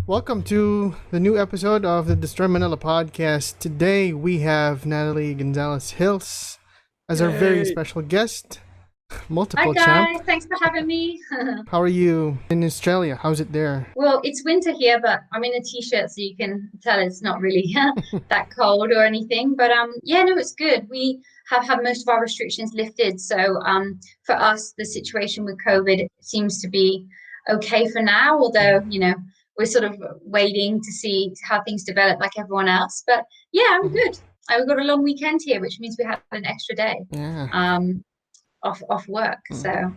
Welcome to the new episode of the Destroy Manila podcast. Today we have Natalie Gonzales Hills as our very Yay! special guest, Hi multiple champ. guys, thanks for having me. How are you in Australia? How's it there? Well, it's winter here, but I'm in a t-shirt, so you can tell it's not really that cold or anything. But yeah, no, it's good. We have had most of our restrictions lifted, so for us, the situation with COVID seems to be okay for now. Although, we're sort of waiting to see how things develop, like everyone else. But yeah, I'm Mhm. good. We've got a long weekend here, which means we have an extra day Yeah. um off work, Mm. so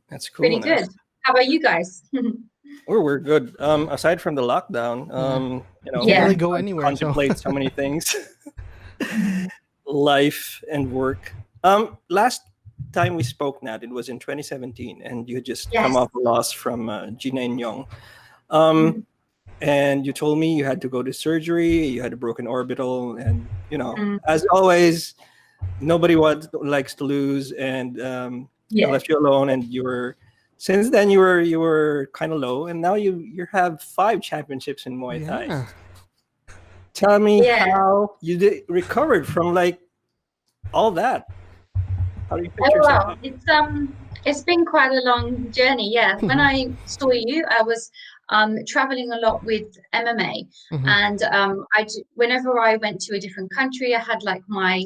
That's cool, pretty Nat. good. How about you guys? We're good. Aside from the lockdown, Yeah. You can't Yeah. really go time to anywhere, so contemplate so many things, life and work. Last time we spoke, Nat, it was in 2017, and you had just come Yes. off a loss from Gina and Young. Um, and you told me you had to go to surgery, you had a broken orbital, and Mm, as always, nobody likes to lose, and I yeah. left you alone, and you were since then you were kind of low, and now you have 5 championships in Muay Thai. yeah. Tell me Yeah. how you recovered from like all that. How do you Oh picture yourself? wow. It's been quite a long journey. Yeah. When Mhm. I saw you, I was traveling a lot with MMA, Mhm. and whenever I went to a different country, I had like my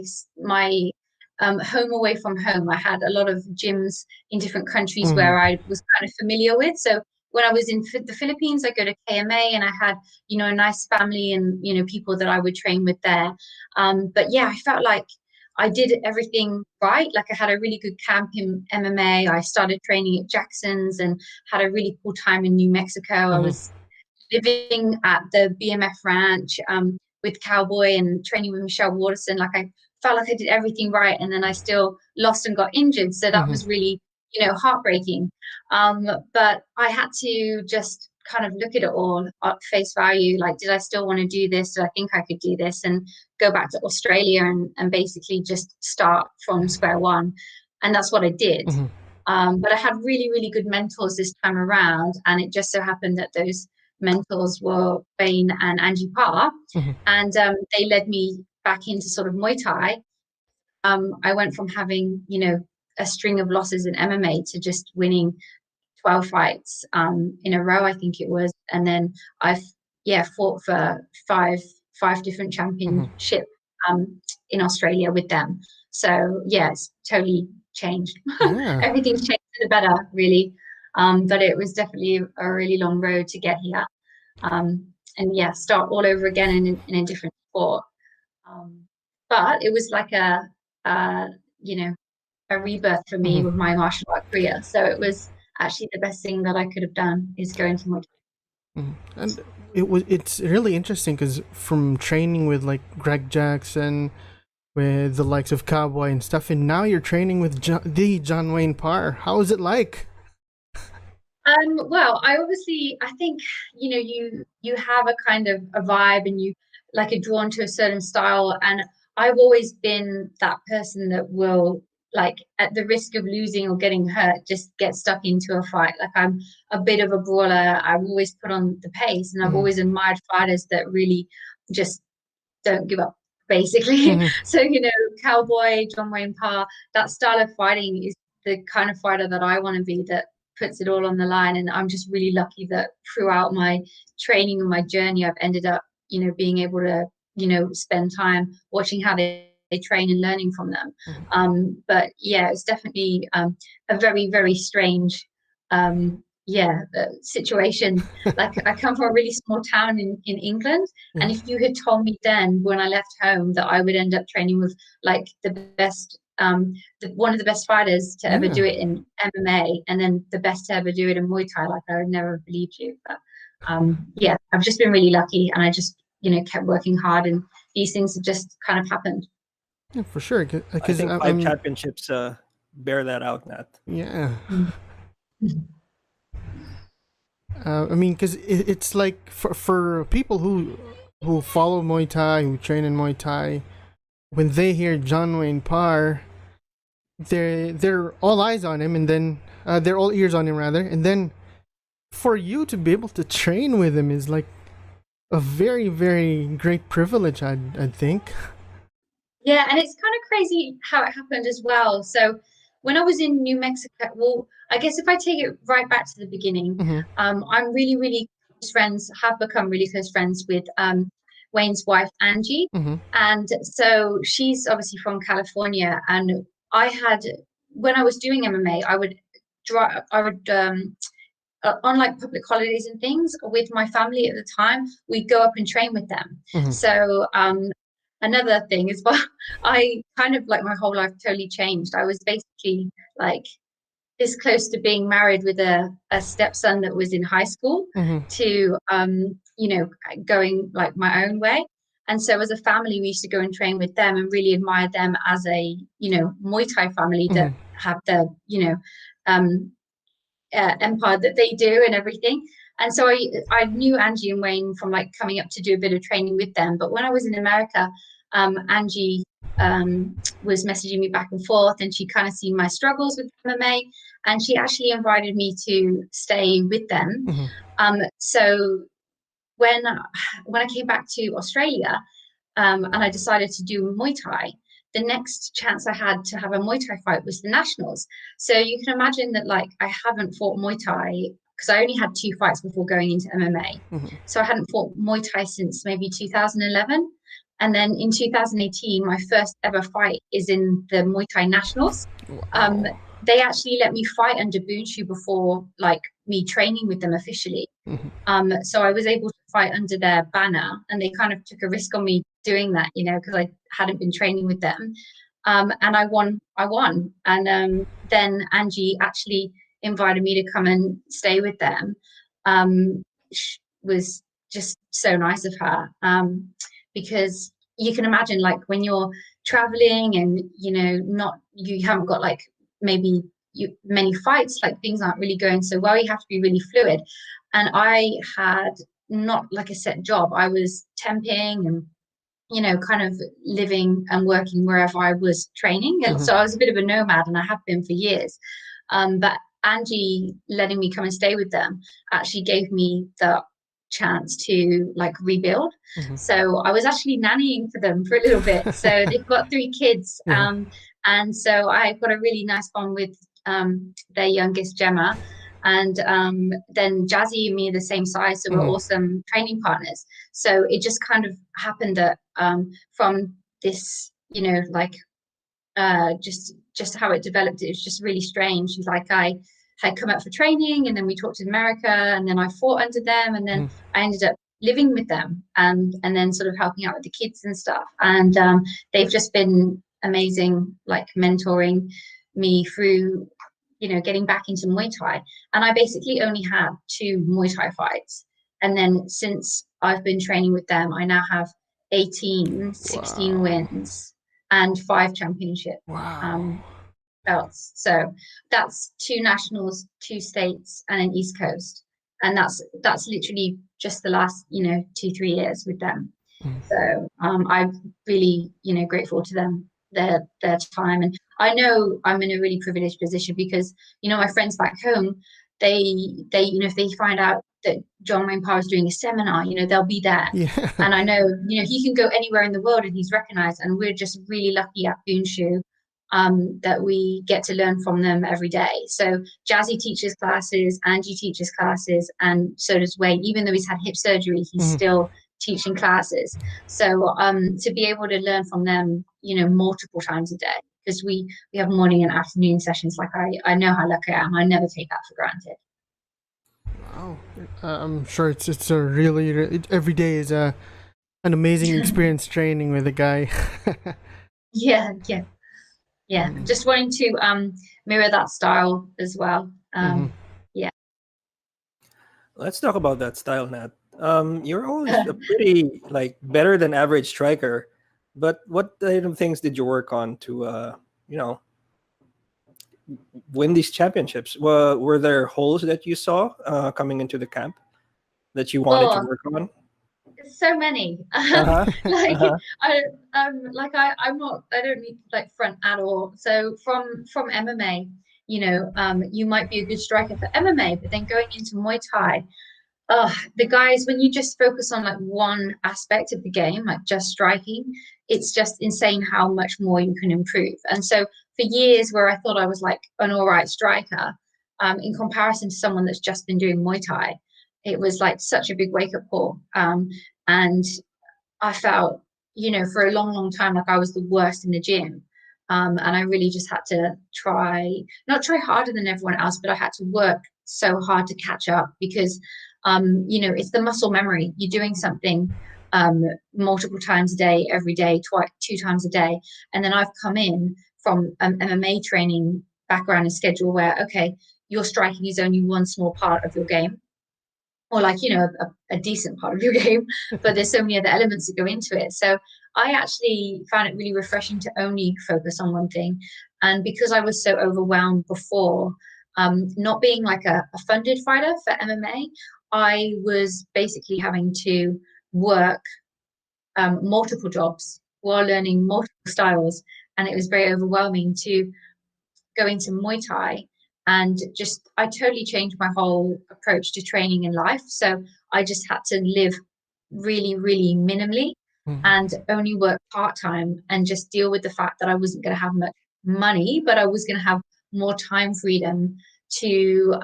home away from home. I had a lot of gyms in different countries Mhm. where I was kind of familiar with. So when I was in the Philippines, I go to KMA, and I had a nice family and people that I would train with there. But yeah, I felt like I did everything right. Like I had a really good camp in MMA. I started training at Jackson's and had a really cool time in New Mexico. I Mhm. was living at the BMF ranch with Cowboy and training with Michelle Waterson. Like I felt like I did everything right, and then I still lost and got injured. So that Mhm. was really, heartbreaking. But I had to just kind of look at it all at face value. Like, did I still want to do this? Did I think I could do this? And go back to Australia and basically just start from square one. And that's what I did. Mhm. But I had really, really good mentors this time around. And it just so happened that those mentors were Bain and Angie Parr. Mhm. And they led me back into sort of Muay Thai. I went from having, a string of losses in MMA to just winning 12 fights in a row, I think it was. And then I've, yeah, fought for five different Mhm. championship in Australia with them. So, yeah, it's totally changed. Yeah. Everything's changed for the better, really. But it was definitely a really long road to get here. And yeah, start all over again in a different sport. Um, but it was like uh, you know, a rebirth for me Mhm. with my martial art career. So it was actually the best thing that I could have done is going to Muay Mhm. And it's really interesting because from training with like Greg Jackson, with the likes of Cowboy and stuff, and now you're training with the John Wayne Parr. How is it like? Well, I think, you have a kind of a vibe and you like are drawn to a certain style. And I've always been that person that will, like, at the risk of losing or getting hurt, just get stuck into a fight. Like I'm a bit of a brawler. I've always put on the pace, and I've Mhm. always admired fighters that really just don't give up, basically. Mhm. So, Cowboy, John Wayne Parr, that style of fighting is the kind of fighter that I want to be, that puts it all on the line. And I'm just really lucky that throughout my training and my journey, I've ended up, being able to, spend time watching how they train and learning from them. Mhm. But yeah, it's definitely a very, very strange situation. Like I come from a really small town in England, and Yeah. if you had told me then when I left home that I would end up training with like the best, one of the best fighters to ever Yeah. do it in MMA, and then the best to ever do it in Muay Thai, like I would never have believed you. But yeah, I've just been really lucky, and I just kept working hard, and these things have just kind of happened. Yeah, for sure. I Because think five I'm, championships bear that out, Nat. yeah. Mm. I mean, because it's like for people who follow Muay Thai, who train in Muay Thai, when they hear John Wayne Parr, they're all eyes on him, and then they're all ears on him rather, and then for you to be able to train with him is like a very, very great privilege, I'd think. Yeah, and it's kind of crazy how it happened as well. So when I was in New Mexico, well, I guess if I take it right back to the beginning, Mm-hmm. I'm really, really close friends, have become really close friends with Wayne's wife, Angie. Mm-hmm. And so she's obviously from California. And I had, when I was doing MMA, I would drive, on like public holidays and things with my family at the time, we'd go up and train with them. Mm-hmm. So another thing is, well, I kind of like my whole life totally changed. I was basically like this close to being married with a stepson that was in high school Mm-hmm. to going like my own way. And so as a family, we used to go and train with them and really admire them as a Muay Thai family that Mm-hmm. have the empire that they do and everything. And so I knew Angie and Wayne from like coming up to do a bit of training with them. But when I was in America, Angie was messaging me back and forth, and she kind of seen my struggles with MMA, and she actually invited me to stay with them. Mm-hmm. So when I came back to Australia, and I decided to do Muay Thai, the next chance I had to have a Muay Thai fight was the Nationals. So you can imagine that like I haven't fought Muay Thai because I only had 2 fights before going into MMA. Mm-hmm. So I hadn't fought Muay Thai since maybe 2011. And then in 2018, my first ever fight is in the Muay Thai Nationals. Wow. They actually let me fight under Boonhcu before like me training with them officially. Mm-hmm. So I was able to fight under their banner, and they kind of took a risk on me doing that, because I hadn't been training with them. And I won. And then Angie actually invited me to come and stay with them. Was just so nice of her, because you can imagine like when you're traveling and you haven't got like maybe many fights, like things aren't really going so well, you have to be really fluid. And I had not like a set job. I was temping and kind of living and working wherever I was training. And Mm-hmm. so I was a bit of a nomad, and I have been for years. But Angie letting me come and stay with them actually gave me the chance to like rebuild. Mm-hmm. So I was actually nannying for them for a little bit. So they've got 3 kids. Yeah. And so I got a really nice bond with their youngest, Gemma. And then Jazzy and me are the same size, so we're Mm-hmm. awesome training partners. So it just kind of happened that from this, just how it developed, it was just really strange. Like I had come up for training, and then we talked to America, and then I fought under them, and then I ended up living with them, and then sort of helping out with the kids and stuff. And they've just been amazing, like mentoring me through getting back into Muay Thai. And I basically only had 2 Muay Thai fights, and then since I've been training with them, I now have 16 Wow. wins and 5 championship Wow. belts. So that's 2 nationals, 2 states, and an East Coast. And that's literally just the last 2-3 years with them. So I'm really grateful to them, their time. And I know I'm in a really privileged position because my friends back home, they if they find out that John Wayne Parr is doing a seminar, they'll be there. Yeah. And I know he can go anywhere in the world and he's recognized, and we're just really lucky at Boonhcu that we get to learn from them every day. So Jazzy teaches classes, Angie teaches classes, and so does Wayne. Even though he's had hip surgery, he's still teaching classes. So to be able to learn from them multiple times a day, because we have morning and afternoon sessions. Like I know how lucky I am. I never take that for granted. Wow. I'm sure it's a really every day is an amazing experience training with a guy. Yeah. Just wanting to mirror that style as well. Yeah. Let's talk about that style, Nat. You're always a pretty like better than average striker, but what kind of things did you work on to win these championships? Were there holes that you saw coming into the camp that you wanted to work on? So many. Uh-huh. Like Uh-huh. I'm not, I don't need like front at all. So from MMA, you might be a good striker for MMA, but then going into Muay Thai, the guys, when you just focus on like one aspect of the game, like just striking, it's just insane how much more you can improve. And so for years where I thought I was like an all right striker, in comparison to someone that's just been doing Muay Thai, it was like such a big wake up call. And I felt, for a long, long time, like I was the worst in the gym. And I really just had to not try harder than everyone else, but I had to work so hard to catch up because, it's the muscle memory. You're doing something multiple times a day, every day, 2 times a day. And then I've come in from MMA training background and schedule where, okay, your striking is only one small part of your game, or like, a decent part of your game, but there's so many other elements that go into it. So I actually found it really refreshing to only focus on one thing. And because I was so overwhelmed before, not being like a funded fighter for MMA, I was basically having to work multiple jobs while learning multiple styles. And it was very overwhelming to go into Muay Thai. And I totally changed my whole approach to training in life. So I just had to live really, really minimally and only work part-time and just deal with the fact that I wasn't going to have much money, but I was going to have more time freedom to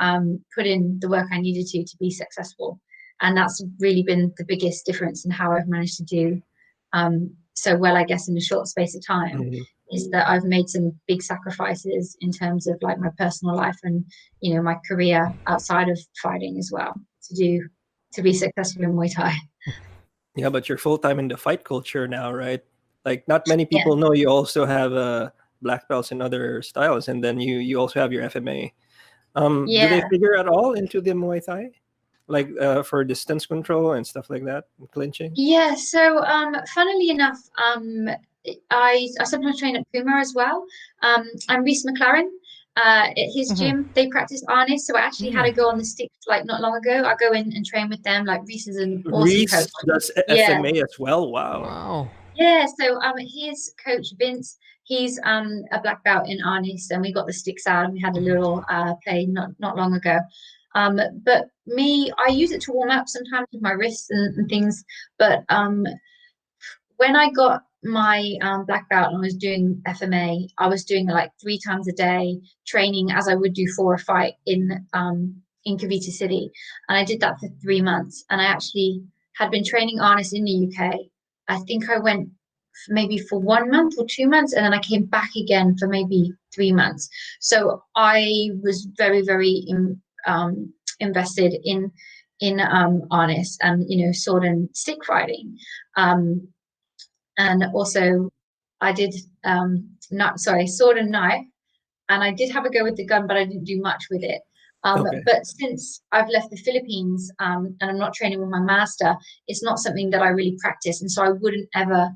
put in the work I needed to be successful. And that's really been the biggest difference in how I've managed to do so well, I guess, in a short space of time. Is that I've made some big sacrifices in terms of like my personal life and, my career outside of fighting as well to be successful in Muay Thai. Yeah, but you're full-time in the fight culture now, right? Like not many people know you also have black belts in other styles, and then you also have your FMA. Do they figure at all into the Muay Thai? Like for distance control and stuff like that, and clinching? Yeah, so funnily enough, I sometimes train at Puma as well. I'm Reese McLaren. At his gym, they practice harness, so I actually had to go on the sticks like not long ago. I go in and train with them. Like Reese is an awesome Reese coach. does FMA as well. Wow. Yeah, so his coach Vince, he's a black belt in harness, and we got the sticks out and we had a little play not long ago. But me, I use it to warm up sometimes with my wrists and things. But when I got my black belt and I was doing FMA, I was doing like 3 times a day training as I would do for a fight in Cavite City. And I did that for 3 months. And I actually had been training harness in the UK. I think I went maybe for 1 month or 2 months, and then I came back again for maybe 3 months. So I was very, very invested in harness and sword and stick fighting. And also I did sword and knife, and I did have a go with the gun, but I didn't do much with it. But since I've left the Philippines and I'm not training with my master, it's not something that I really practice. And so I wouldn't ever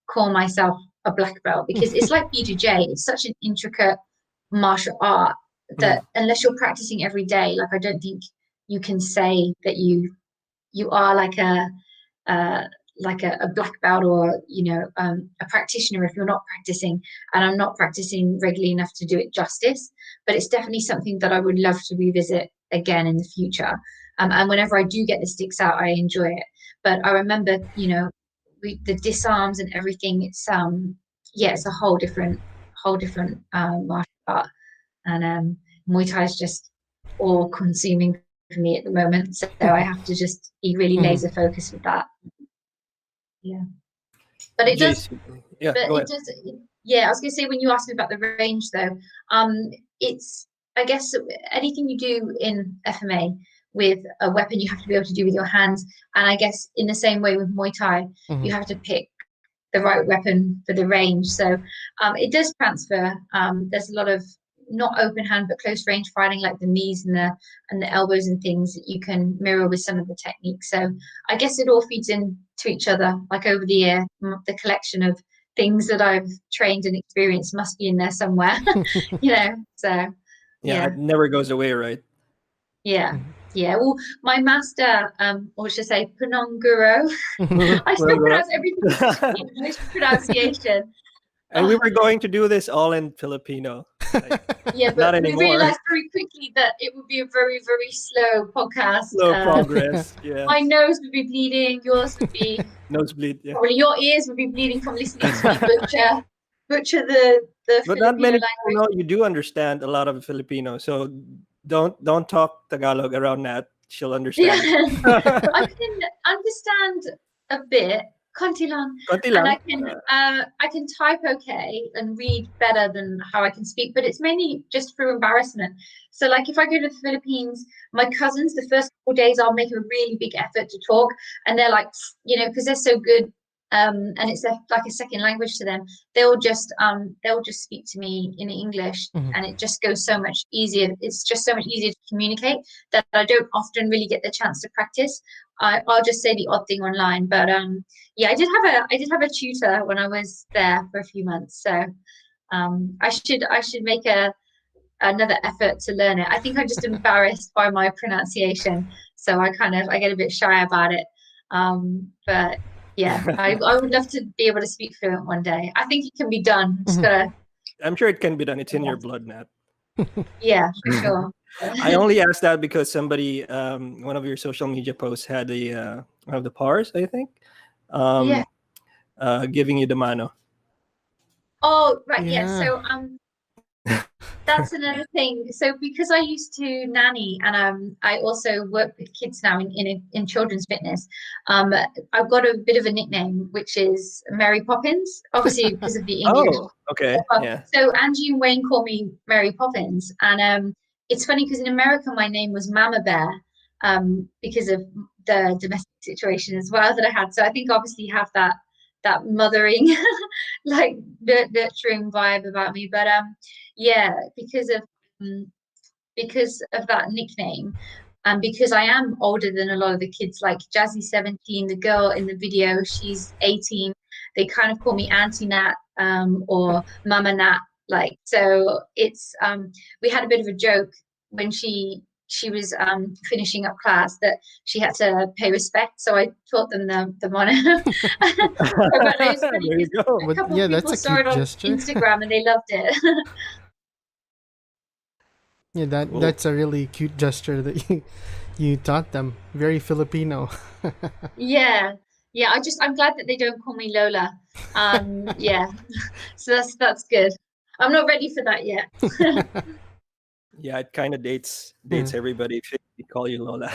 call myself a black belt because it's like BJJ. It's such an intricate martial art that unless you're practicing every day, like I don't think you can say that you are like a black belt or a practitioner if you're not practicing. And I'm not practicing regularly enough to do it justice, but it's definitely something that I would love to revisit again in the future. And whenever I do get the sticks out, I enjoy it. But I remember the disarms and everything, it's it's a whole different martial art. And Muay Thai is just all consuming for me at the moment, so I have to just be really laser focused with that. But it does. Yeah, but it does. Yeah, I was going to say, when you asked me about the range, though, it's, I guess, anything you do in FMA with a weapon, you have to be able to do with your hands. And I guess in the same way with Muay Thai, you have to pick the right weapon for the range. So it does transfer. There's a lot of not open hand but close range fighting, like the knees and the elbows and things that you can mirror with some of the techniques. So I guess it all feeds into each other. Like over the year, the collection of things that I've trained and experienced must be in there somewhere. So it never goes away, right? Well, my master, or should I say Punong Guru, I still pronounce everything mispronunciation. And we were going to do this all in Filipino. Like, yeah, not but we anymore. realized very quickly that it would be a very, very slow podcast. Slow progress. Yeah. My nose would be bleeding. Yours would be nosebleed. Yeah. probably your ears would be bleeding from listening to me butcher the But Filipino not many language. people know you do understand a lot of Filipino. So don't talk Tagalog around Nat. She'll understand. Yeah. I can understand a bit, konti lang, Konti and lang. I can type okay and read better than how I can speak, but it's mainly just through embarrassment. So like if I go to the Philippines, my cousins, the first couple days I'll make a really big effort to talk, and they're like, because they're so good, and it's like a second language to them. They'll just speak to me in English, and it just goes so much easier. It's just so much easier to communicate that I don't often really get the chance to practice. I'll just say the odd thing online, but yeah, I did have a tutor when I was there for a few months, so I should make another effort to learn it. I think I'm just embarrassed by my pronunciation, so I get a bit shy about it. But yeah, I would love to be able to speak fluent one day. I think it can be done. Just gotta. I'm sure it can be done. It's in your blood, Nat. Yeah, for sure. I only asked that because somebody, one of your social media posts had one of the Pars, I think, giving you the mano. Oh, right, yeah. So that's another thing. So because I used to nanny and I also work with kids now in children's fitness, I've got a bit of a nickname which is Mary Poppins, obviously because of the English. Oh, okay. Yeah. So Angie and Wayne call me Mary Poppins, and it's funny because in America my name was Mama Bear, because of the domestic situation as well that I had. So I think obviously you have that mothering like nurturing vibe about me, but yeah, because of that nickname, and because I am older than a lot of the kids, like Jazzy 17, the girl in the video, she's 18. They kind of call me Auntie Nat, or Mama Nat. Like, so it's we had a bit of a joke when she was finishing up class that she had to pay respect, so I taught them the monitor. But it was funny, there you go. a couple of people saw it on Instagram and they loved it. Yeah, that's a really cute gesture that you taught them. Very Filipino. Yeah. I'm glad that they don't call me Lola. Yeah. So that's good. I'm not ready for that yet. Yeah, it kind of dates everybody if they call you Lola.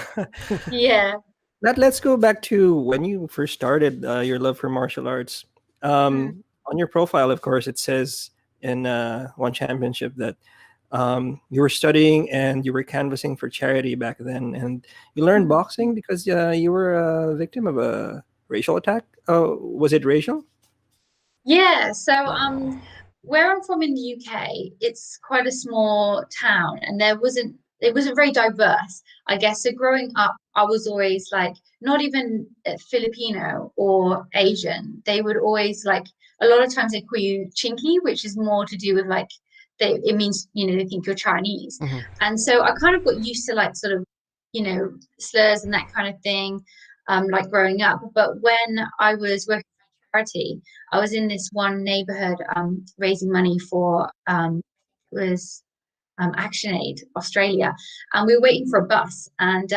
Yeah. Let's go back to when you first started your love for martial arts. On your profile, of course, it says in one championship that you were studying and you were canvassing for charity back then, and you learned boxing because you were a victim of a racial attack. Was it racial? Yeah. So where I'm from in the UK, it's quite a small town, and it wasn't very diverse, I guess. So growing up, I was always like not even Filipino or Asian. They would always like a lot of times they call you chinky, which is more to do with like it means they think you're Chinese, and so I kind of got used to like sort of slurs and that kind of thing, like growing up. But when I was working for charity, I was in this one neighborhood raising money for ActionAid Australia, and we were waiting for a bus, and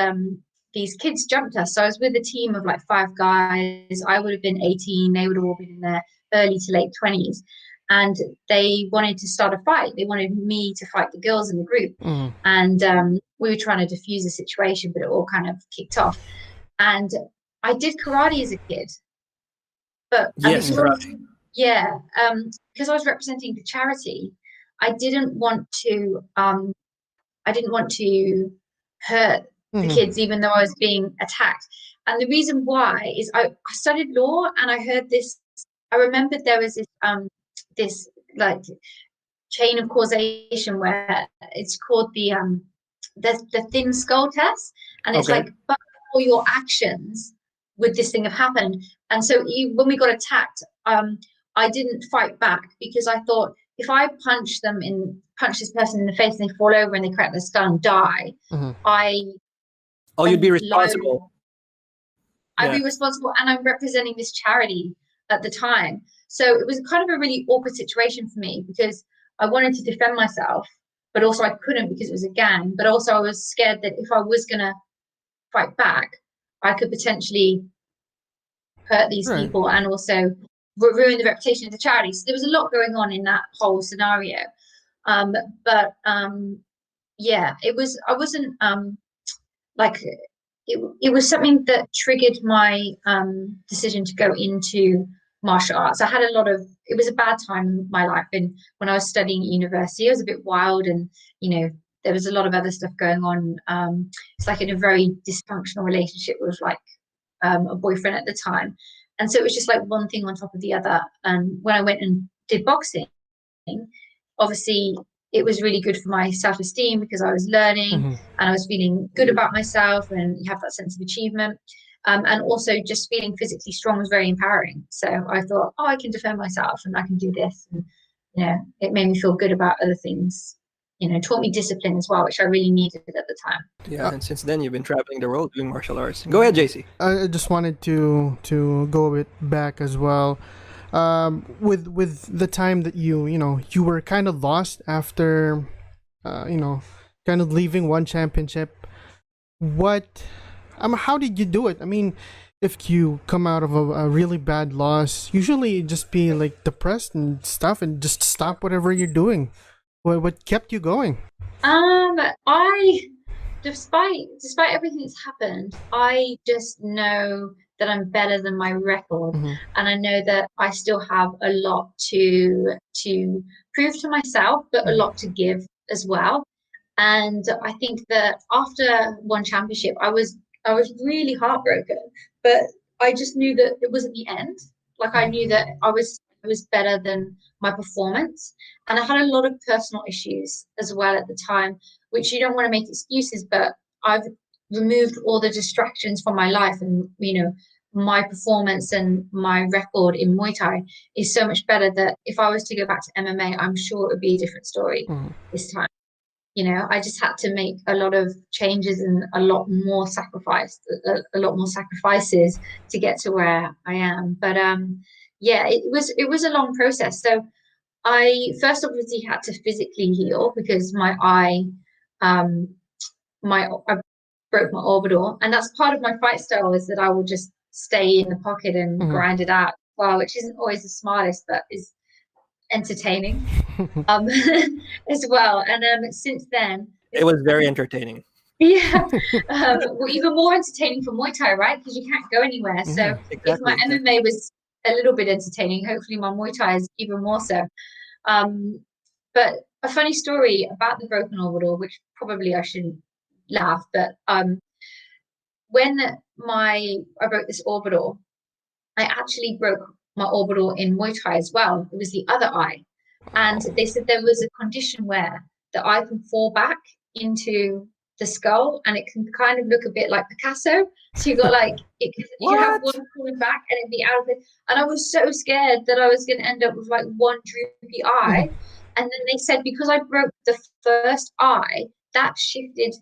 these kids jumped us. So I was with a team of like 5 guys. I would have been 18, they would have all been in their early to late 20s, and they wanted to start a fight. They wanted me to fight the girls in the group, and we were trying to defuse the situation, but it all kind of kicked off. And I did karate as a kid, but yes, because I was representing the charity, I didn't want to hurt the kids, even though I was being attacked. And the reason why is I studied law, and I heard this. I remembered there was this like chain of causation where it's called the thin skull test, and it's like, but for your actions would this thing have happened? And so when we got attacked, I didn't fight back because I thought if I punch this person in the face and they fall over and they crack their skull and die, you'd be responsible. I'd be responsible, and I'm representing this charity. at the time. So it was kind of a really awkward situation for me because I wanted to defend myself, but also I couldn't because it was a gang. But also I was scared that if I was going to fight back, I could potentially hurt these people and also ruin the reputation of the charity. So there was a lot going on in that whole scenario. Yeah, I wasn't like it was something that triggered my decision to go into martial arts. I had it was a bad time in my life, and when I was studying at university, I was a bit wild, and there was a lot of other stuff going on. It's like in a very dysfunctional relationship with like a boyfriend at the time, and so it was just like one thing on top of the other. And when I went and did boxing, obviously it was really good for my self-esteem because I was learning and I was feeling good about myself, and you have that sense of achievement. And also just feeling physically strong was very empowering. So I thought, oh, I can defend myself and I can do this. And, it made me feel good about other things. Taught me discipline as well, which I really needed at the time. Yeah, and since then you've been traveling the world doing martial arts. Go ahead, JC. I just wanted to go a bit back as well. With the time that you were kind of lost after, kind of leaving one championship. How did you do it? I mean, if you come out of a really bad loss, usually just be like depressed and stuff, and just stop whatever you're doing. What kept you going? Despite everything that's happened, I just know that I'm better than my record, and I know that I still have a lot to prove to myself, but a lot to give as well. And I think that after one championship, I was really heartbroken, but I just knew that it wasn't the end. Like I knew that I was better than my performance, and I had a lot of personal issues as well at the time, which you don't want to make excuses, but I've removed all the distractions from my life, and my performance and my record in Muay Thai is so much better that if I was to go back to MMA, I'm sure it would be a different story this time. I just had to make a lot of changes and a lot more sacrifices to get to where I am. But yeah, it was a long process. So I first obviously had to physically heal because my eye, I broke my orbital, and that's part of my fight style, is that I will just stay in the pocket and grind it out. Well, which isn't always the smartest, but is entertaining as well. And since then, it was very entertaining. Yeah, well, even more entertaining for Muay Thai, right? Because you can't go anywhere. So exactly, if my MMA was a little bit entertaining, hopefully my Muay Thai is even more so. But a funny story about the broken orbital, which probably I shouldn't laugh, but when I broke this orbital, I actually broke my orbital in Muay Thai as well. It was the other eye. And they said there was a condition where the eye can fall back into the skull, and it can kind of look a bit like Picasso. So you got like, you have one falling back and it'd be out of it. And I was so scared that I was going to end up with like one droopy eye. And then they said, because I broke the first eye, that shifted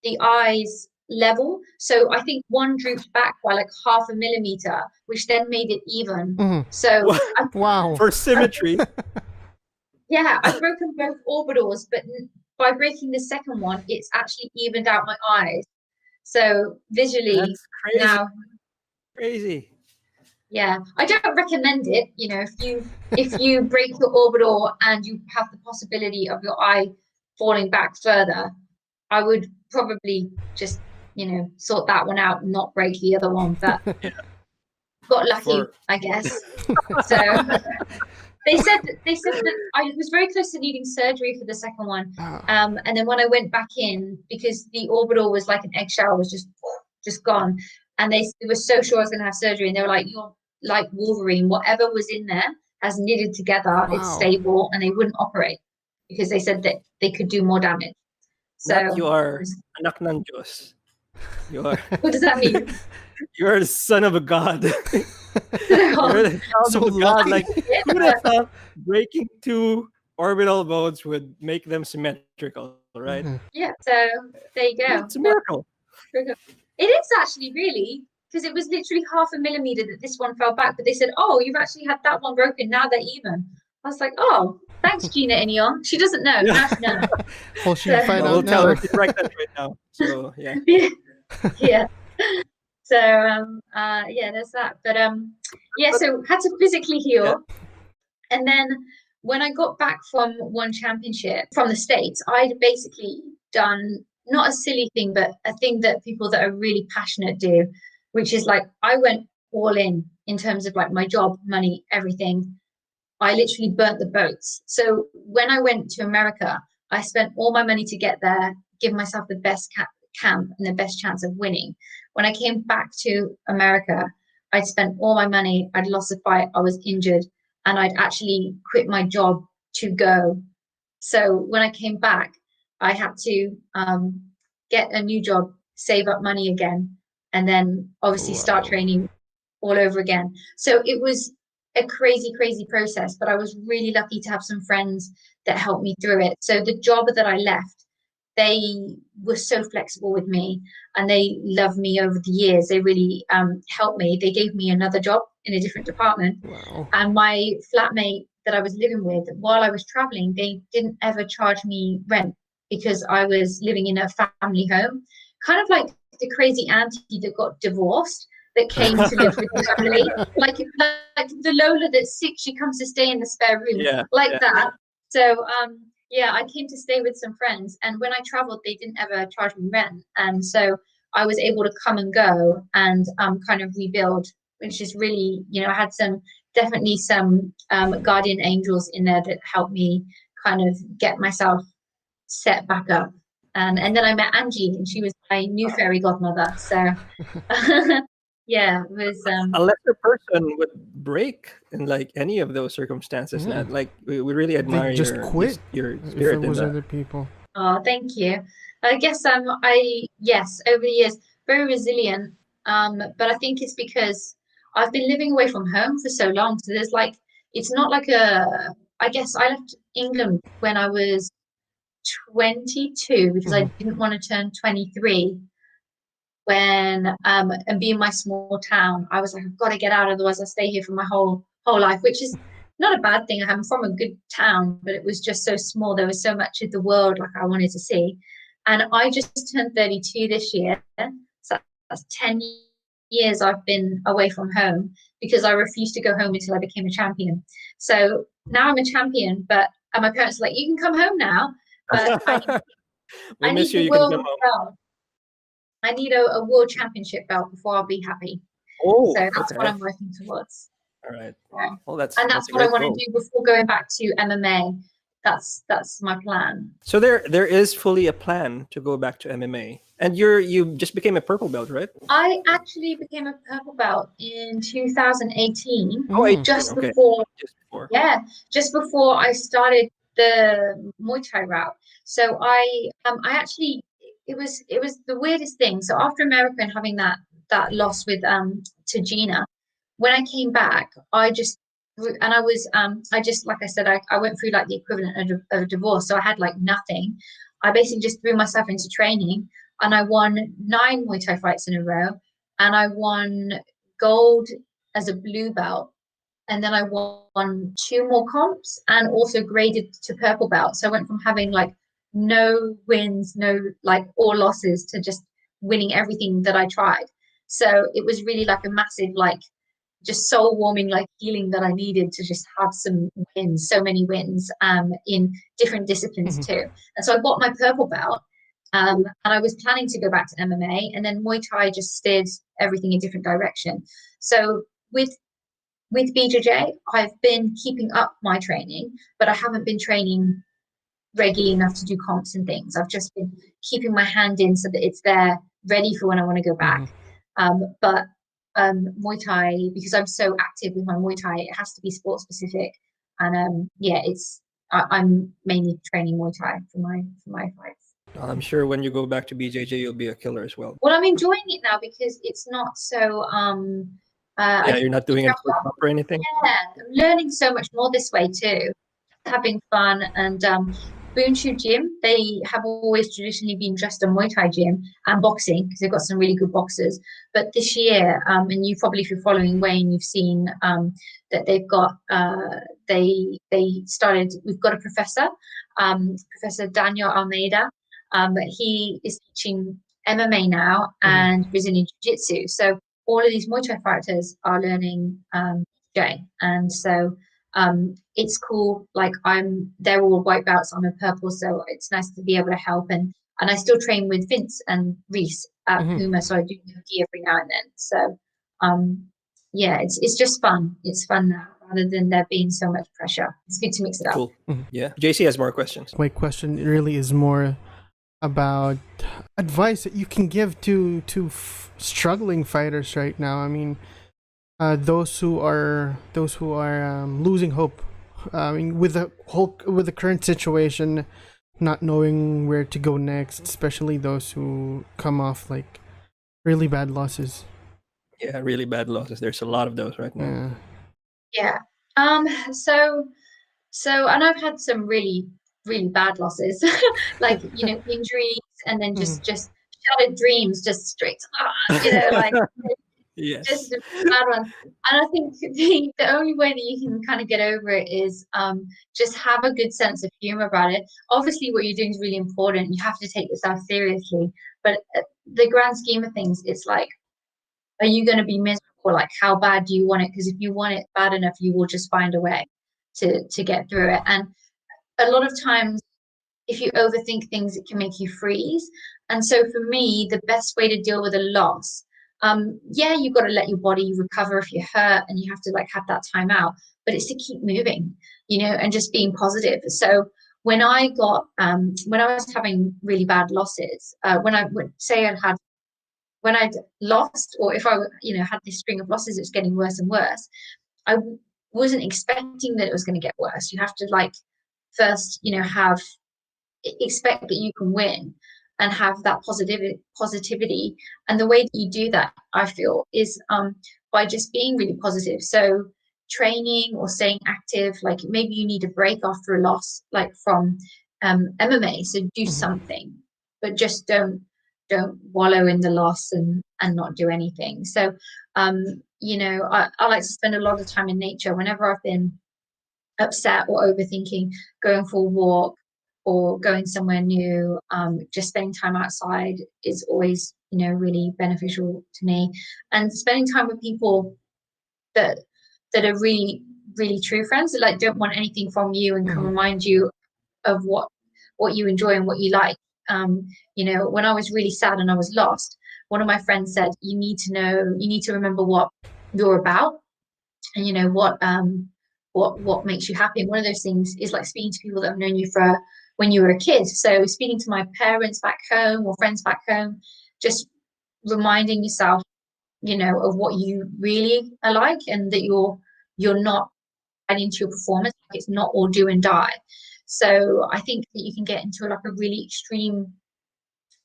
the eye's level. So I think one drooped back by like 0.5 millimeter, which then made it even. So wow, for symmetry. Yeah, I've broken both orbitals, but by breaking the second one, it's actually evened out my eyes. So visually, that's crazy. Now, crazy. Yeah, I don't recommend it. If you break your orbital and you have the possibility of your eye falling back further, I would probably just sort that one out and not break the other one. But got lucky, I guess. So they said that I was very close to needing surgery for the second one. And then when I went back in, because the orbital was like an eggshell, was just gone, and they were so sure I was going to have surgery, and they were like, "You're like Wolverine. Whatever was in there has knitted together. It's stable," and they wouldn't operate because they said that they could do more damage. So you are anak ng Diyos. You are. What does that mean? You are the son of a god. You're the son of a god. Like, who would have thought breaking two orbital bones would make them symmetrical, right? Yeah. So there you go. It's a miracle. It is actually, really, because it was literally 0.5 mm that this one fell back, but they said, oh, you've actually had that one broken, now they're even. I was like, oh, thanks, Gina Inion. She doesn't know. Yeah. Now she knows. Well, she'll find We'll out tell now. her she's pregnant right now. So yeah. Yeah. So yeah, there's that. But yeah, so had to physically heal. Yeah. And then when I got back from one championship from the States, I'd basically done not a silly thing, but a thing that people that are really passionate do, which is like I went all in terms of like my job, money, everything. I literally burnt the boats. So when I went to America, I spent all my money to get there, give myself the best camp and the best chance of winning. When I came back to America, I'd spent all my money, I'd lost a fight, I was injured, and I'd actually quit my job to go. So when I came back, I had to get a new job, save up money again, and then obviously start training all over again. So it was a crazy process, but I was really lucky to have some friends that helped me through it. So the job that I left, they were so flexible with me and they loved me over the years. They really helped me. They gave me another job in a different department. Wow. And my flatmate that I was living with, while I was traveling, they didn't ever charge me rent because I was living in a family home, kind of like the crazy auntie that got divorced that came to live with the family, like the Lola that's sick, she comes to stay in the spare room, that. So yeah, I came to stay with some friends, and when I traveled, they didn't ever charge me rent, and so I was able to come and go and kind of rebuild, which is really, I had definitely some guardian angels in there that helped me kind of get myself set back up. And then I met Angie, and she was my new fairy godmother. So yeah, it was a lesser person would break in like any of those circumstances. Nat. Like we really admire They just quit your if spirit it was in that. other people. Oh, thank you. I guess yes, over the years, very resilient. But I think it's because I've been living away from home for so long. So there's like, it's not like I guess I left England when I was 22 because I didn't want to turn 23 when and be in my small town. I was like, I've got to get out, otherwise I'll stay here for my whole life, which is not a bad thing. I'm from a good town, but it was just so small. There was so much of the world like I wanted to see. And I just turned 32 this year. So that's 10 years I've been away from home because I refused to go home until I became a champion. So now I'm a champion, but my parents are like, you can come home now. But I need the world belt. I need a world championship belt before I'll be happy. Oh, so that's what I'm working towards. All right. Yeah. Well, that's what I want to do before going back to MMA. That's my plan. So there is fully a plan to go back to MMA, and you just became a purple belt, right? I actually became a purple belt in 2018. Oh, just before. Yeah, just before I started the Muay Thai route. So I actually, it was the weirdest thing. So after America and having that loss with to Gina, when I came back, I just like I said, I went through like the equivalent of a divorce. So I had like nothing. I basically just threw myself into training, and I won 9 Muay Thai fights in a row, and I won gold as a blue belt. And then I won 2 more comps and also graded to purple belt. So I went from having like no wins, no like or losses to just winning everything that I tried. So it was really like a massive, like just soul warming, like healing that I needed to just have some wins, so many wins in different disciplines too. And so I got my purple belt and I was planning to go back to MMA, and then Muay Thai just steered everything in a different direction. So with BJJ, I've been keeping up my training, but I haven't been training regularly enough to do comps and things. I've just been keeping my hand in so that it's there, ready for when I want to go back. But Muay Thai, because I'm so active with my Muay Thai, it has to be sport specific. And I'm mainly training Muay Thai for my fights. I'm sure when you go back to BJJ, you'll be a killer as well. Well, I'm enjoying it now because it's not so you're not doing it for or anything. Yeah, I'm learning so much more this way too, having fun, and Boonhcu Gym, they have always traditionally been just a Muay Thai gym and boxing because they've got some really good boxers. But this year, and you probably, if you're following Wayne, you've seen that they've got they started. We've got a professor, Professor Daniel Almeida, but he is teaching MMA now and Brazilian Jiu-Jitsu. So all of these Muay Thai fighters are learning J, and so it's cool. Like they're all white belts, I'm a purple, so it's nice to be able to help. And I still train with Vince and Reese at Puma, so I do gi every now and then. So yeah, it's just fun. It's fun now rather than there being so much pressure. It's good to mix it up. Cool. Yeah, JC has more questions. My question really is more about advice that you can give to struggling fighters right now. I mean, those who are losing hope. I mean, with the current situation, not knowing where to go next, especially those who come off like really bad losses. Yeah, really bad losses. There's a lot of those right now. Yeah. So and I've had some really, really bad losses, like, injuries, and then just shattered dreams, just straight, like Yes. just a bad one. And I think the only way that you can kind of get over it is just have a good sense of humor about it. Obviously, what you're doing is really important. You have to take yourself seriously, but the grand scheme of things, it's like, are you going to be miserable? Like, how bad do you want it? Because if you want it bad enough, you will just find a way to get through it. And a lot of times, if you overthink things, it can make you freeze. And so for me, the best way to deal with a loss, you've got to let your body recover if you're hurt, and you have to like have that time out, but it's to keep moving, and just being positive. So when I was having really bad losses, when I would say when I'd lost, or if I, had this string of losses, it's getting worse and worse, I wasn't expecting that it was going to get worse. You have to first, expect that you can win and have that positivity. And the way that you do that, I feel, is by just being really positive. So training or staying active, like maybe you need a break after a loss, like from MMA. So do something, but just don't wallow in the loss and not do anything. So I like to spend a lot of time in nature whenever I've been upset or overthinking, going for a walk or going somewhere new. Just spending time outside is always really beneficial to me, and spending time with people that are really, really true friends that like don't want anything from you and can remind you of what you enjoy and what you like. When I was really sad and I was lost, one of my friends said, you need to remember what you're about, and what makes you happy. And one of those things is like speaking to people that have known you for when you were a kid. So speaking to my parents back home or friends back home, just reminding yourself, of what you really are like, and that you're not adding to your performance. It's not all do and die. So I think that you can get into like a really extreme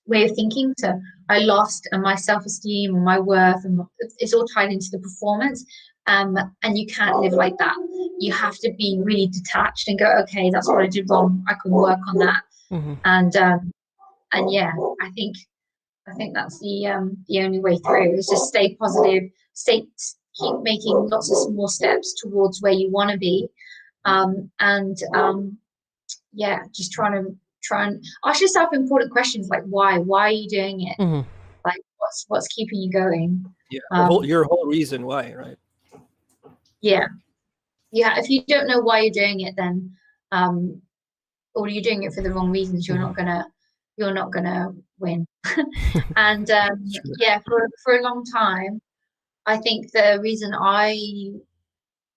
way of thinking. So I lost, and my self-esteem and my worth, and it's all tied into the performance. And you can't live like that. You have to be really detached and go, okay, that's what I did wrong. I can work on that. And yeah, I think that's the only way through, is just stay positive, keep making lots of small steps towards where you want to be, just try and ask yourself important questions like why are you doing it, like what's keeping you going, your whole reason why, right? Yeah, if you don't know why you're doing it, then or you're doing it for the wrong reasons, you're not gonna win. And for a long time, I think the reason I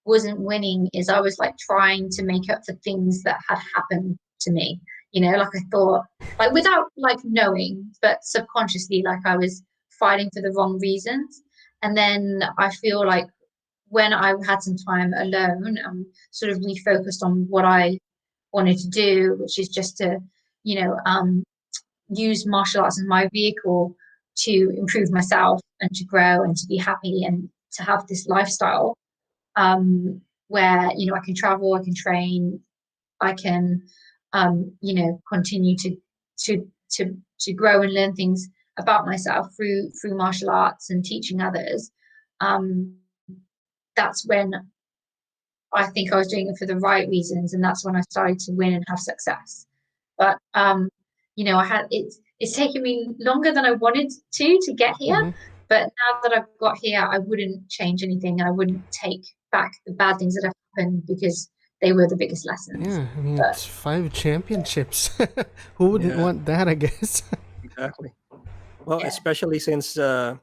wasn't winning is I was like trying to make up for things that had happened to me. Like I thought, like without like knowing, but subconsciously, like I was fighting for the wrong reasons. And then I feel like when I had some time alone, sort of refocused on what I wanted to do, which is just to, use martial arts as my vehicle to improve myself and to grow and to be happy and to have this lifestyle where I can travel, I can train, I can continue to grow and learn things about myself through martial arts and teaching others, that's when I think I was doing it for the right reasons, and that's when I started to win and have success. But it's taken me longer than I wanted to get here. But now that I've got here, I wouldn't change anything, and I wouldn't take back the bad things that have happened, because they were the biggest lessons. Yeah, I mean, it's 5 championships. Who wouldn't want that, I guess? Exactly. Well, especially since 2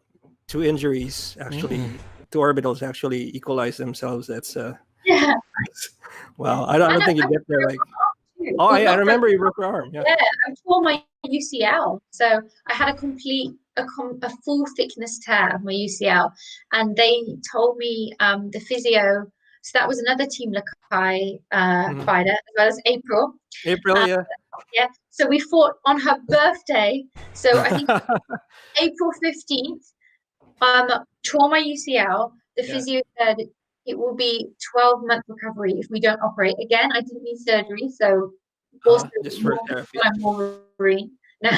injuries, actually, 2 orbitals actually equalize themselves. That's yeah. Wow. I don't think you get there like. Oh, I remember you broke your arm. Yeah, I tore my UCL. So I had a full thickness tear of my UCL, and they told me the physio. So that was another Team Lakai fighter, as well as April. Yeah. So we fought on her birthday. So I think April 15th. Tore my UCL. The physio said it will be 12-month recovery if we don't operate again. I didn't need surgery, so also just for therapy. I'm Wolverine. No,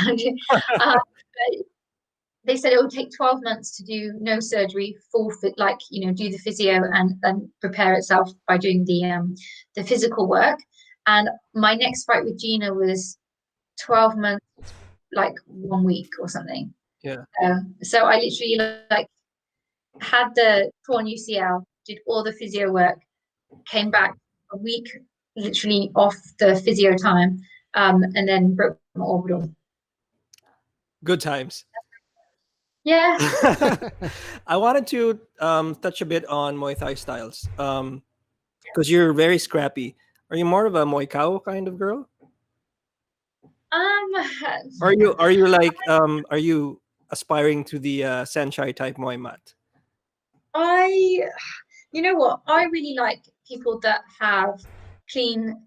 they said it would take 12 months to do no surgery, full fit, do the physio and prepare itself by doing the physical work. And my next fight with Gina was 12 months, like 1 week or something. Yeah. So I literally had the torn UCL, did all the physio work, came back a week literally off the physio time, and then broke my orbital. Good times. Yeah. I wanted to touch a bit on Muay Thai styles, because you're very scrappy. Are you more of a Muay Thai kind of girl? Are you like are you aspiring to the Sanchai type Muay mat? You know what? I really like people that have clean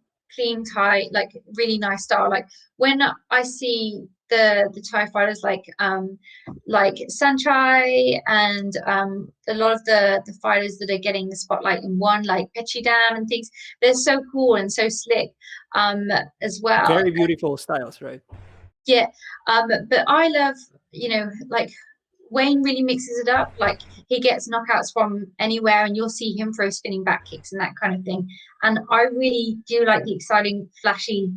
Thai, like really nice style. Like when I see the Thai fighters like Sanchai and a lot of the fighters that are getting the spotlight in one, like Pechidam and things, they're so cool and so slick as well. Very beautiful styles, right? Yeah. But I love, like Wayne really mixes it up. Like he gets knockouts from anywhere, and you'll see him throw spinning back kicks and that kind of thing. And I really do like the exciting, flashy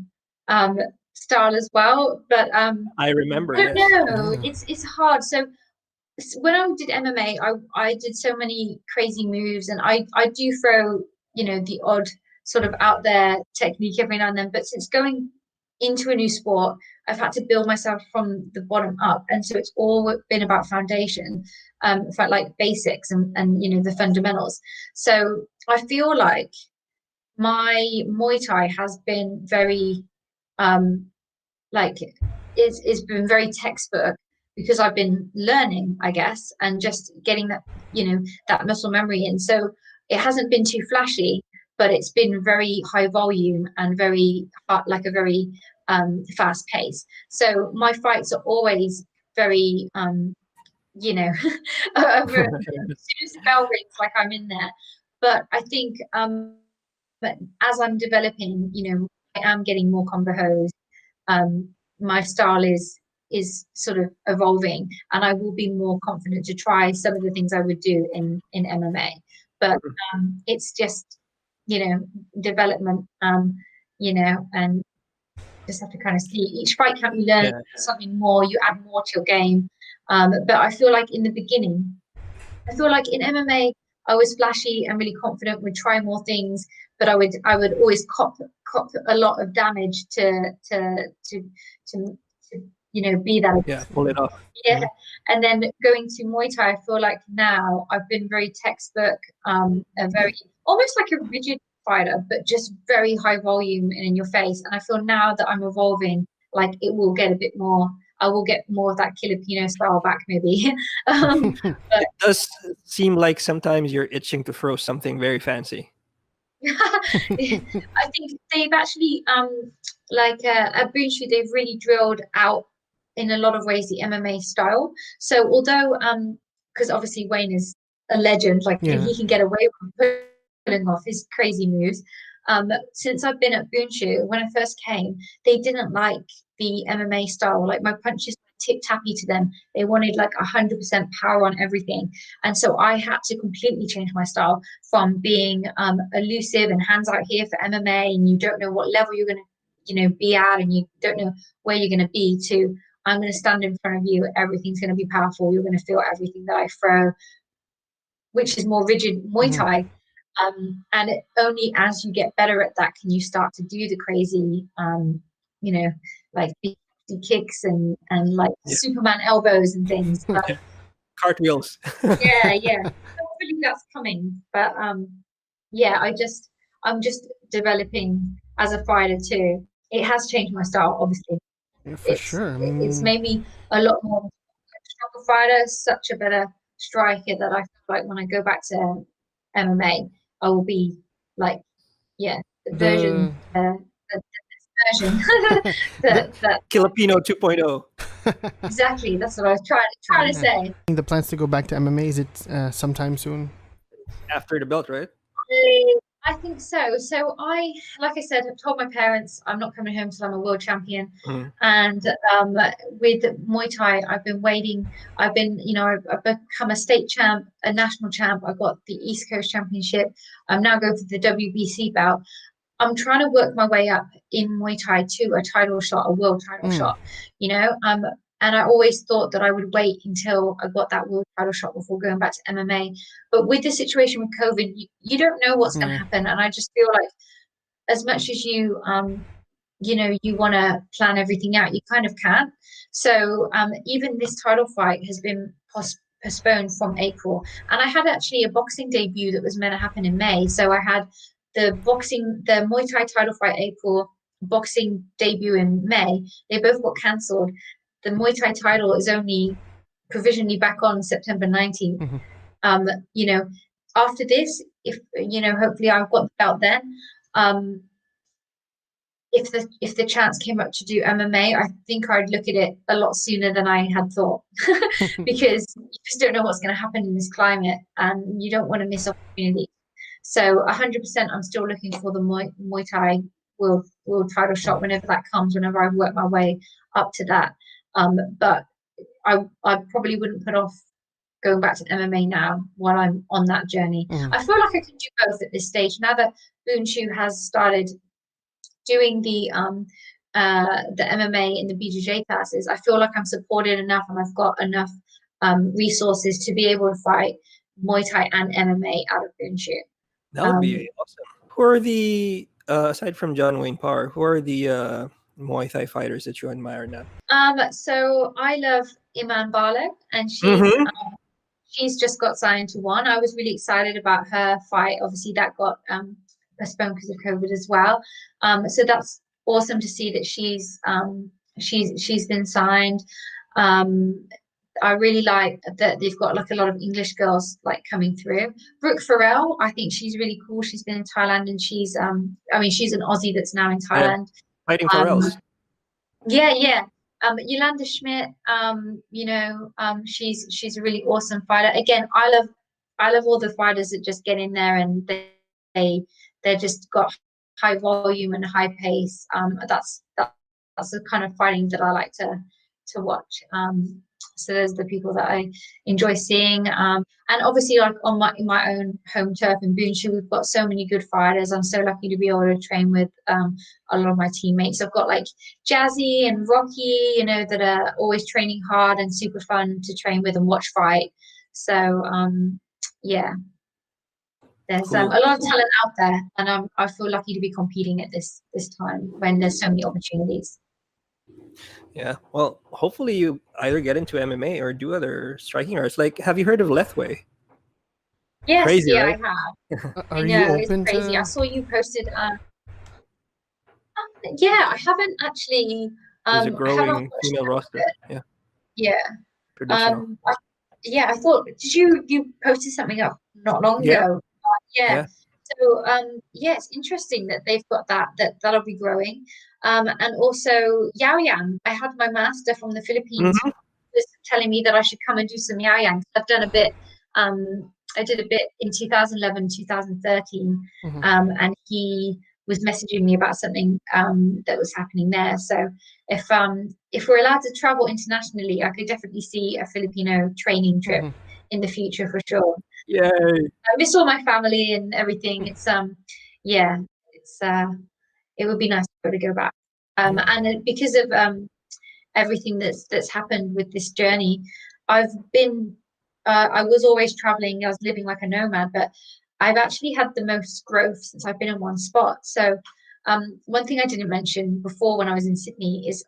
style as well. But I remember. I don't know. It's hard. So when I did MMA, I did so many crazy moves, and I do throw the odd sort of out there technique every now and then. But since going into a new sport, I've had to build myself from the bottom up, and so it's all been about foundation, like basics and the fundamentals. So I feel like my Muay Thai has been very it's been very textbook, because I've been learning, I guess, and just getting that that muscle memory in. So it hasn't been too flashy, but it's been very high volume and very like a very fast pace. So my fights are always very as soon as the bell rings, like I'm in there. But I think but as I'm developing, I am getting more combo. My style is sort of evolving, and I will be more confident to try some of the things I would do in MMA. But it's just development, and just have to kind of see each fight camp you learn something more, you add more to your game. But I feel like in the beginning, I feel like in MMA I was flashy and really confident, would try more things, but I would always cop a lot of damage to be that. Pull it off. And then going to Muay Thai, I feel like now I've been very textbook, a very almost like a rigid fighter, but just very high volume and in your face. And I feel now that I'm evolving, like it will get a bit more. I will get more of that Kilapino style back, maybe. It does seem like sometimes you're itching to throw something very fancy. I think they've actually, at Boonhcu, they've really drilled out in a lot of ways the MMA style. So although, because obviously Wayne is a legend, like he can get away with pulling off his crazy moves. Since I've been at Boonhcu, when I first came, they didn't like the MMA style. Like my punches were tip tappy to them. They wanted like 100% power on everything. And so I had to completely change my style from being elusive and hands out here for MMA, and you don't know what level you're going to, be at, and you don't know where you're going to be, to I'm going to stand in front of you. Everything's going to be powerful. You're going to feel everything that I throw, which is more rigid Muay Thai. And only as you get better at that can you start to do the crazy, like big kicks and like Superman elbows and things. Cartwheels. yeah. Hopefully that's coming. But I'm just developing as a fighter too. It has changed my style, obviously. Yeah, for sure. I mean, it's made me a lot more stronger fighter, such a better striker, that I feel like when I go back to MMA, I will be like, the version, the version that Kilapino 2.0. Exactly. That's what I was trying to say. The plans to go back to MMA, is it sometime soon? After the belt, right? I think so. So like I said, I've told my parents I'm not coming home till I'm a world champion. And with Muay Thai, I've been waiting. I've become a state champ, a national champ. I got the East Coast Championship. I'm now going for the WBC bout. I'm trying to work my way up in Muay Thai to a title shot, a world title shot, and I always thought that I would wait until I got that world title shot before going back to MMA. But with the situation with COVID, you don't know what's going to happen. And I just feel like as much as you want to plan everything out, you kind of can't. So even this title fight has been postponed from April. And I had actually a boxing debut that was meant to happen in May. So I had the Muay Thai title fight April, boxing debut in May. They both got cancelled. The Muay Thai title is only provisionally back on September 19th. After this, if hopefully I've got the belt then. If the chance came up to do MMA, I think I'd look at it a lot sooner than I had thought, because you just don't know what's going to happen in this climate, and you don't want to miss opportunity. So 100%, I'm still looking for the Muay Thai world title shot whenever that comes, whenever I work my way up to that. But I probably wouldn't put off going back to MMA now while I'm on that journey. I feel like I can do both at this stage. Now that Boonhcu has started doing the MMA and the BJJ classes, I feel like I'm supported enough and I've got enough resources to be able to fight Muay Thai and MMA out of Boonhcu. That would be awesome. Who are the aside from John Wayne Parr, who are the Muay Thai fighters that you admire now? So I love Iman Barlow, and she's just got signed to one. I was really excited about her fight. Obviously, that got postponed because of COVID as well. So that's awesome to see that she's been signed. I really like that they've got like a lot of English girls like coming through. Brooke Farrell, I think she's really cool. She's been in Thailand, and she's she's an Aussie that's now in Thailand. Fighting Farrells. Yeah. Yolanda Schmidt, she's a really awesome fighter. Again, I love all the fighters that just get in there and they just got high volume and high pace. That's the kind of fighting that I like to watch. So those are the people that I enjoy seeing. And obviously, like in my own home turf in Boonhcu, we've got so many good fighters. I'm so lucky to be able to train with a lot of my teammates. I've got like Jazzy and Rocky, that are always training hard and super fun to train with and watch fight. So there's a lot of talent out there, and I feel lucky to be competing at this time when there's so many opportunities. Yeah, well, hopefully you either get into MMA or do other striking arts. Like, have you heard of Lethway? Yes, crazy, yeah, right? I have. Are you open it's crazy. to? I saw you posted. Yeah, I haven't actually. There's a growing female roster. Yeah. Traditional. I thought. Did you posted something up not long ago? Yeah. So it's interesting that they've got that'll be growing. And also Yao Yang. I had my master from the Philippines was telling me that I should come and do some Yao Yang. I've done a bit. I did a bit in 2011, 2013, and he was messaging me about something that was happening there. So if we're allowed to travel internationally, I could definitely see a Filipino training trip in the future for sure. Yay! I miss all my family and everything. It's yeah, it's it would be nice to go back. And because of everything that's happened with this journey, I've been I was always traveling. I was living like a nomad, but I've actually had the most growth since I've been in one spot. So one thing I didn't mention before when I was in Sydney is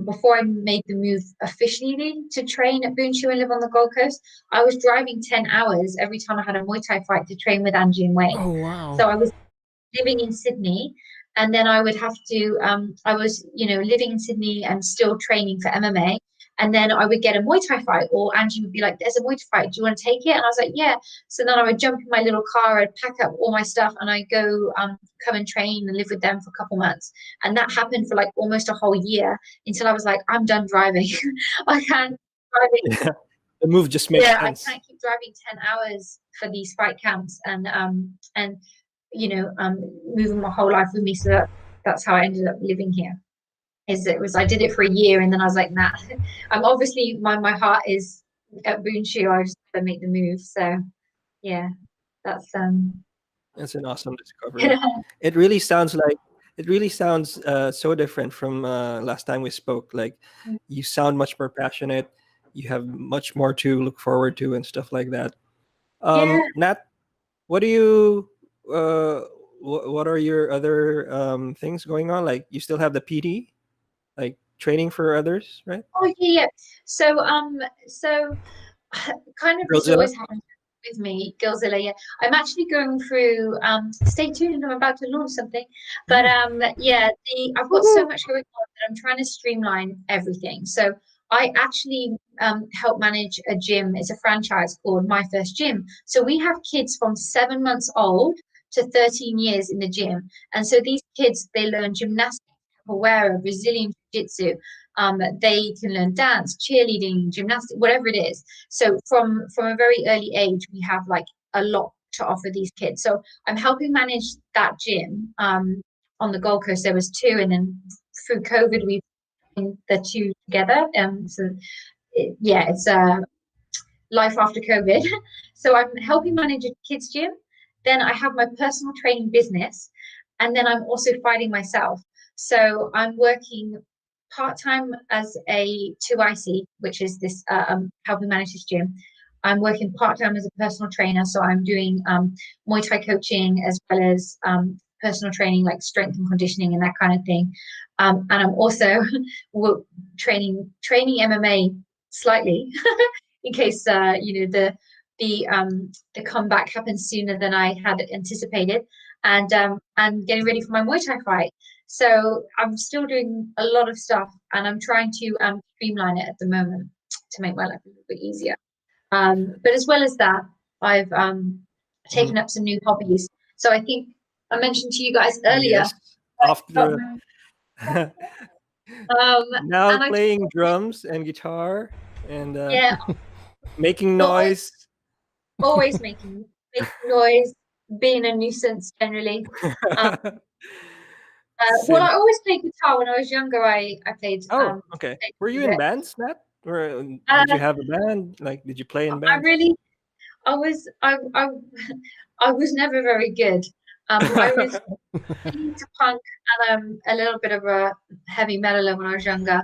before I made the move officially to train at Boonhcu and live on the Gold Coast, I was driving 10 hours every time I had a Muay Thai fight to train with Angie and Wayne. Oh, wow. So I was living in Sydney, and then I would have to I was living in Sydney and still training for MMA, and then I would get a Muay Thai fight, or Angie would be like, there's a Muay Thai fight, do you want to take it? And I was like, yeah. So then I would jump in my little car, I'd pack up all my stuff, and I'd go come and train and live with them for a couple months. And that happened for like almost a whole year until I was like, I'm done driving. I can't driving. Yeah. The move just makes sense. I can't keep driving 10 hours for these fight camps and moving my whole life with me. So that's how I ended up living here. I did it for a year, and then I was like, nah. Obviously my heart is at Boonhcu. I just gotta make the move. So yeah, that's an awesome discovery. It really sounds so different from last time we spoke. Like, you sound much more passionate. You have much more to look forward to and stuff like that. Nat, what do you what are your other things going on? Like, you still have the PT, like training for others, right? Oh yeah. So kind of this always happens with me, Gilzilla. Yeah, I'm actually going through. Stay tuned. I'm about to launch something, but yeah, I've got so much going on that I'm trying to streamline everything. So I actually help manage a gym. It's a franchise called My First Gym. So we have kids from 7 months old to 13 years in the gym, and so these kids, they learn gymnastics, capoeira, Brazilian jiu-jitsu. They can learn dance, cheerleading, gymnastics, whatever it is. So from a very early age, we have like a lot to offer these kids. So I'm helping manage that gym. On the Gold Coast, there was two, and then through COVID, we've put the two together. It's life after COVID. So I'm helping manage a kids gym. Then I have my personal training business, and then I'm also fighting myself. So I'm working part-time as a 2IC, which is this helping manage this gym. I'm working part-time as a personal trainer, so I'm doing Muay Thai coaching as well as personal training, like strength and conditioning and that kind of thing. And I'm also training MMA slightly in case the comeback happens sooner than I had anticipated, and getting ready for my Muay Thai fight. So I'm still doing a lot of stuff, and I'm trying to streamline it at the moment to make my life a little bit easier. But as well as that, I've taken up some new hobbies. So I think I mentioned to you guys earlier. Yes. Now playing drums and guitar and making noise. Always making noise, being a nuisance generally. Well, I always played guitar when I was younger. I played. Oh, okay. Were you in bands, Nat? Or did you have a band? Like, did you play in bands? I was never very good. I was into punk and a little bit of a heavy metaler when I was younger.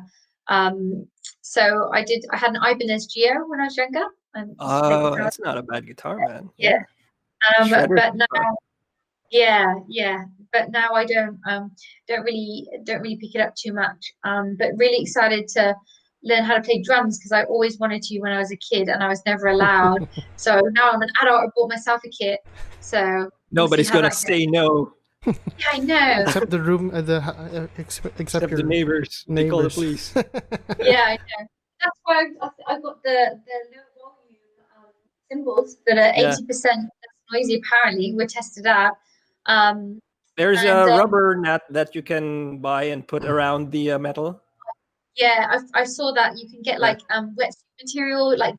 So I had an Ibanez Geo when I was younger. Oh, that's not a bad guitar, man. Yeah. But now, yeah. But now I don't really pick it up too much. But really excited to learn how to play drums because I always wanted to when I was a kid and I was never allowed. So now I'm an adult. I bought myself a kit. So nobody's gonna say no. Yeah, I know. Except the room, except the neighbors. They call the police. Yeah, I know. That's why I got the low volume cymbals that are 80% less noisy. Apparently, were tested out. There's a rubber net that you can buy and put around the metal. Yeah, I saw that you can get like wet material, like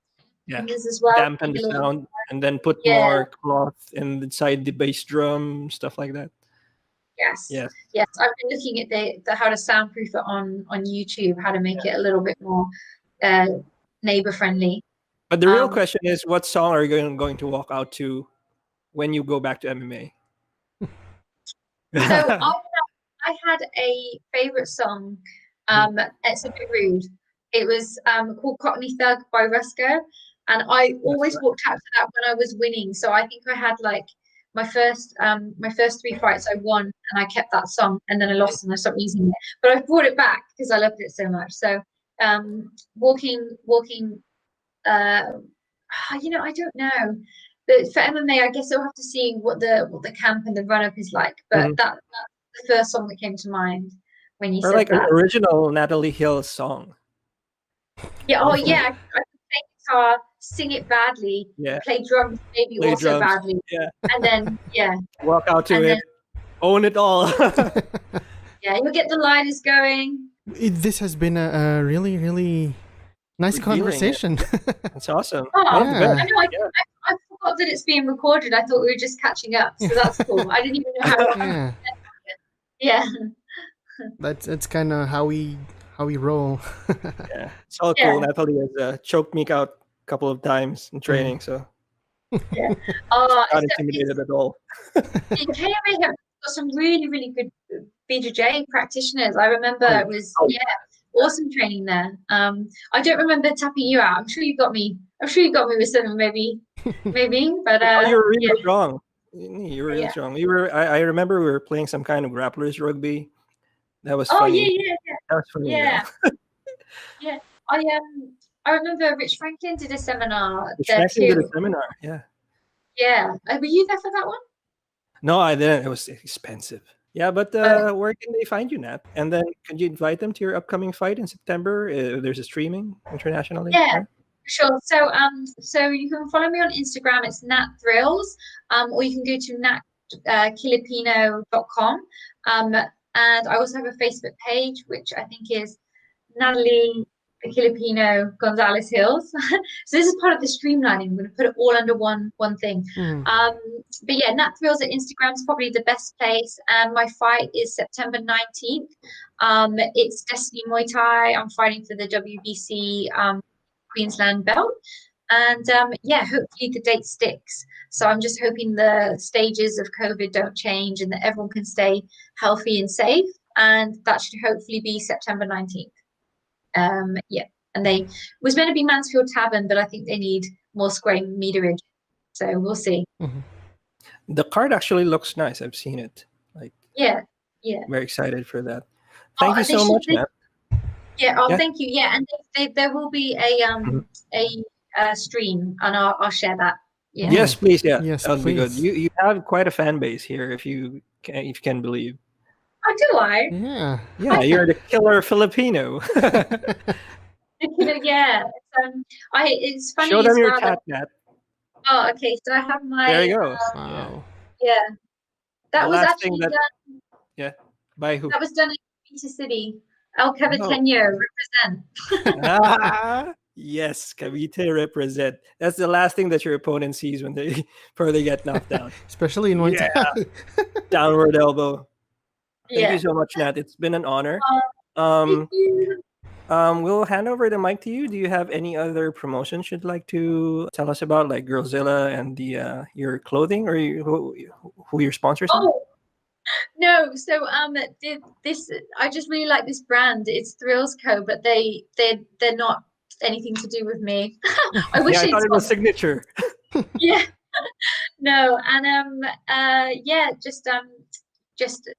as well. Dampen the sound, and then put more cloth inside the bass drum, stuff like that. Yes. Yes. Yes. I've been looking at the how to soundproof it on YouTube, how to make it a little bit more neighbor friendly. But the real question is, what song are you going to walk out to when you go back to MMA? So I had a favorite song. It's a bit rude. It was called Cockney Thug by Rusko, and I always walked out to that when I was winning. So I think I had like my first 3 fights I won, and I kept that song, and then I lost and I stopped using it. But I brought it back because I loved it so much. So walking I don't know. But for MMA, I guess I'll have to see what the camp and the run up is like. But that's the first song that came to mind when you or said like that. an original Natalie Hills song. Yeah. Oh yeah. I could play guitar, sing it badly, Yeah. play drums maybe Play also drums. badly. Yeah. And then walk out to it, own it all. Yeah, you'll get the lighters going. This has been a really, really nice conversation. It's awesome. Oh, Yeah. I know. I forgot that it's being recorded. I thought we were just catching up, so that's cool. I didn't even know how. Yeah. Yeah. That's kind of how we roll. Yeah, it's all cool. Natalie has choked me out a couple of times in training, so yeah. not intimidated at all. KMA have got some really, really good BJJ practitioners. I remember it was awesome training there. I don't remember tapping you out. I'm sure you got me with something maybe. But you're really strong. You're really strong. I remember we were playing some kind of grapplers rugby. That was funny. Yeah. That was funny. Yeah. Yeah. I remember Rich Franklin did a seminar Rich there Franklin too. did a seminar, yeah. Yeah. Were you there for that one? No, I didn't. It was expensive. Yeah, but where can they find you, Nat? And then can you invite them to your upcoming fight in September? There's a streaming internationally. Yeah, right? sure. So you can follow me on Instagram. It's Nat Thrills, or you can go to Kilapino.com. And I also have a Facebook page, which I think is Natalie Gonzales Hills. So this is part of the streamlining. I'm going to put it all under one thing. But yeah, Nat Thrills at Instagram is probably the best place. And my fight is September 19th. It's Destiny Muay Thai. I'm fighting for the WBC Queensland belt. And hopefully the date sticks. So I'm just hoping the stages of COVID don't change and that everyone can stay healthy and safe. And that should hopefully be September 19th. And they was meant to be Mansfield Tavern, but I think they need more square meterage. So we'll see. The card actually looks nice. I've seen it. Yeah. Very excited for that. Thank you so much, Matt. Yeah. Thank you. Yeah, and there will be a stream, and I'll share that. Yeah. Yes, please. Yeah, yes, that would be good. please. You have quite a fan base here, if you can believe. Oh, do I? Yeah. Yeah, you're the killer Filipino. Yeah. It's funny. Show them your cat, Nat. Oh, okay. So I have my. There you go. Wow. Yeah. That The was last actually thing that- done. Yeah. By who? That was done in Cavite City. El Caviteño represent. Yes, Cavite represent. That's the last thing that your opponent sees before they get knocked down. Especially in Muay Thai. Downward elbow. Thank Yeah. you so much, Nat. It's been an honor. Thank you. We'll hand over the mic to you. Do you have any other promotions you'd like to tell us about, like Girlzilla and your clothing, or who your sponsors are? Oh no, so this I just really like this brand. It's Thrills Co, but they're not anything to do with me. I wish I thought it was signature. Yeah. No, and just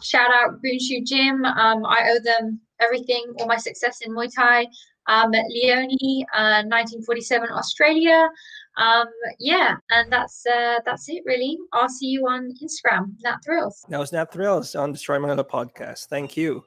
shout out Boonhcu Gym. I owe them everything, all my success in Muay Thai. Leone, 1947 Australia. And that's it really. I'll see you on Instagram, Nat Thrills. That was Nat Thrills on the Destroy Manila podcast. Thank you.